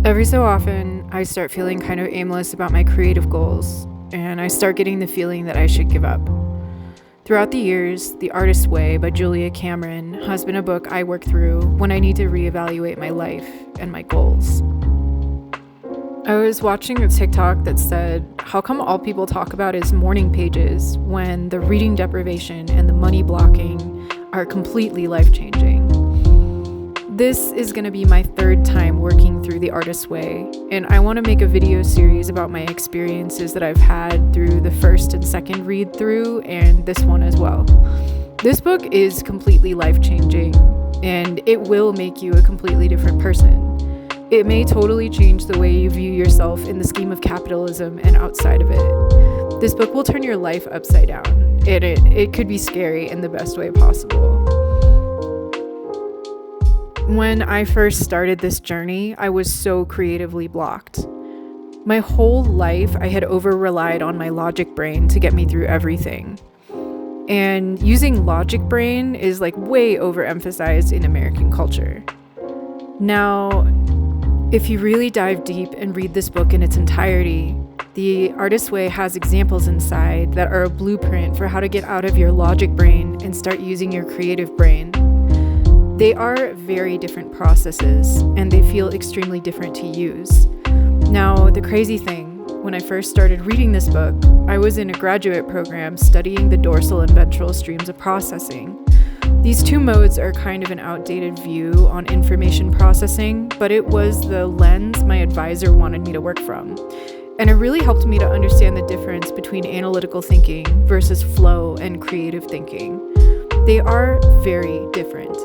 Every so often, I start feeling kind of aimless about my creative goals, and I start getting the feeling that I should give up. Throughout the years, The Artist's Way by Julia Cameron has been a book I work through when I need to reevaluate my life and my goals. I was watching a TikTok that said, how come all people talk about is morning pages when the reading deprivation and the money blocking are completely life-changing? This is going to be my third time working through The Artist's Way, and I want to make a video series about my experiences that I've had through the first and second read through, and this one as well. This book is completely life-changing, and it will make you a completely different person. It may totally change the way you view yourself in the scheme of capitalism and outside of it. This book will turn your life upside down, and it could be scary in the best way possible. When I first started this journey, I was so creatively blocked. My whole life, I had over-relied on my logic brain to get me through everything. And using logic brain is like way overemphasized in American culture. Now, if you really dive deep and read this book in its entirety, The Artist's Way has examples inside that are a blueprint for how to get out of your logic brain and start using your creative brain. They are very different processes, and they feel extremely different to use. Now, the crazy thing, when I first started reading this book, I was in a graduate program studying the dorsal and ventral streams of processing. These two modes are kind of an outdated view on information processing, but it was the lens my advisor wanted me to work from. And it really helped me to understand the difference between analytical thinking versus flow and creative thinking. They are very different.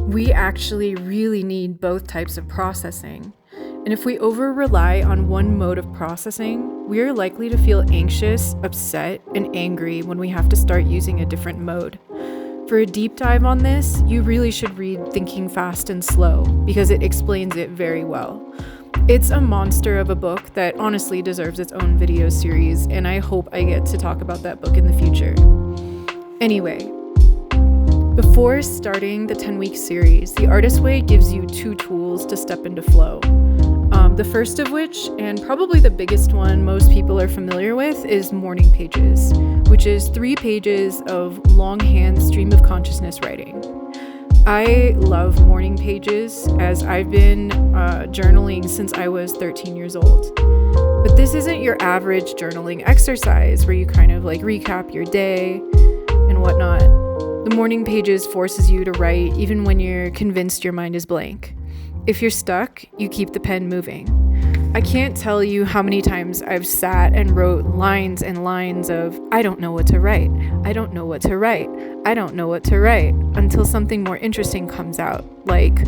We actually really need both types of processing. And if we over-rely on one mode of processing, we are likely to feel anxious, upset, and angry when we have to start using a different mode. For a deep dive on this, you really should read Thinking Fast and Slow, because it explains it very well. It's a monster of a book that honestly deserves its own video series, and I hope I get to talk about that book in the future. Anyway, before starting the 10-week series, The Artist's Way gives you two tools to step into flow. The first of which, and probably the biggest one most people are familiar with, is morning pages, which is 3 pages of longhand stream of consciousness writing. I love morning pages, as I've been journaling since I was 13 years old. But this isn't your average journaling exercise where you kind of like recap your day and whatnot. The morning pages forces you to write even when you're convinced your mind is blank. If you're stuck, you keep the pen moving. I can't tell you how many times I've sat and wrote lines and lines of, I don't know what to write, I don't know what to write, I don't know what to write, until something more interesting comes out, like,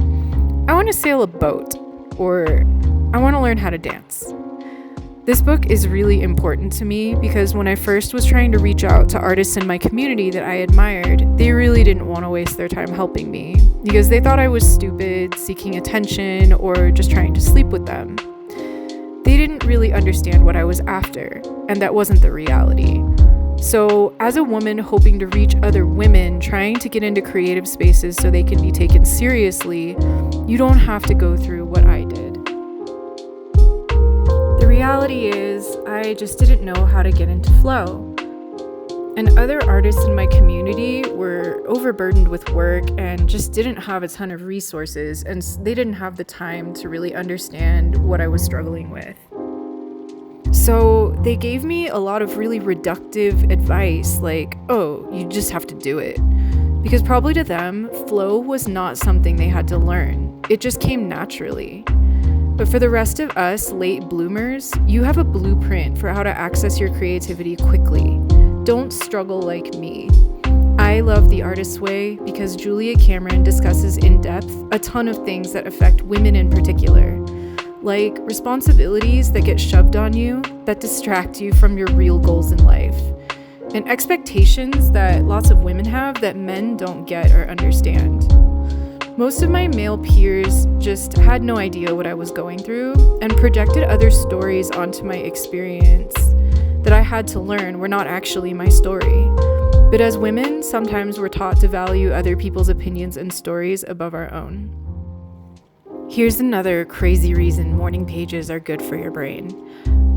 I want to sail a boat, or I want to learn how to dance. This book is really important to me because when I first was trying to reach out to artists in my community that I admired, they really didn't want to waste their time helping me because they thought I was stupid, seeking attention, or just trying to sleep with them. They didn't really understand what I was after, and that wasn't the reality. So, as a woman hoping to reach other women trying to get into creative spaces so they can be taken seriously, you don't have to go through what I did. The reality is, I just didn't know how to get into flow. And other artists in my community were overburdened with work and just didn't have a ton of resources, and they didn't have the time to really understand what I was struggling with. So they gave me a lot of really reductive advice, like, oh, you just have to do it. Because probably to them, flow was not something they had to learn. It just came naturally. But for the rest of us late bloomers, you have a blueprint for how to access your creativity quickly. Don't struggle like me. I love The Artist's Way because Julia Cameron discusses in depth a ton of things that affect women in particular, like responsibilities that get shoved on you that distract you from your real goals in life, and expectations that lots of women have that men don't get or understand. Most of my male peers just had no idea what I was going through and projected other stories onto my experience that I had to learn were not actually my story. But as women, sometimes we're taught to value other people's opinions and stories above our own. Here's another crazy reason morning pages are good for your brain.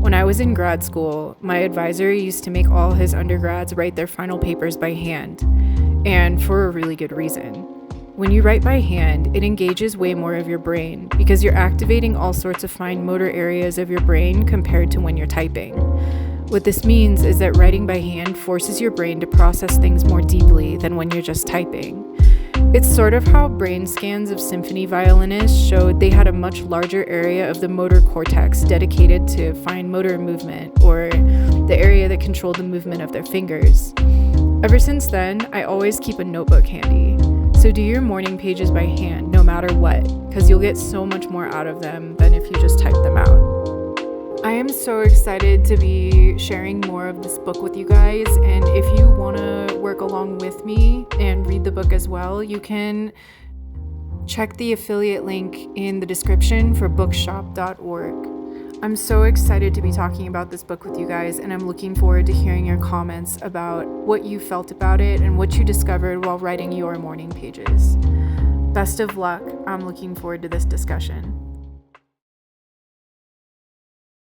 When I was in grad school, my advisor used to make all his undergrads write their final papers by hand, and for a really good reason. When you write by hand, it engages way more of your brain because you're activating all sorts of fine motor areas of your brain compared to when you're typing. What this means is that writing by hand forces your brain to process things more deeply than when you're just typing. It's sort of how brain scans of symphony violinists showed they had a much larger area of the motor cortex dedicated to fine motor movement, or the area that controlled the movement of their fingers. Ever since then, I always keep a notebook handy. So do your morning pages by hand, no matter what, because you'll get so much more out of them than if you just type them out. I am so excited to be sharing more of this book with you guys, and if you want to work along with me and read the book as well, you can check the affiliate link in the description for bookshop.org. I'm so excited to be talking about this book with you guys, and I'm looking forward to hearing your comments about what you felt about it and what you discovered while writing your morning pages. Best of luck. I'm looking forward to this discussion.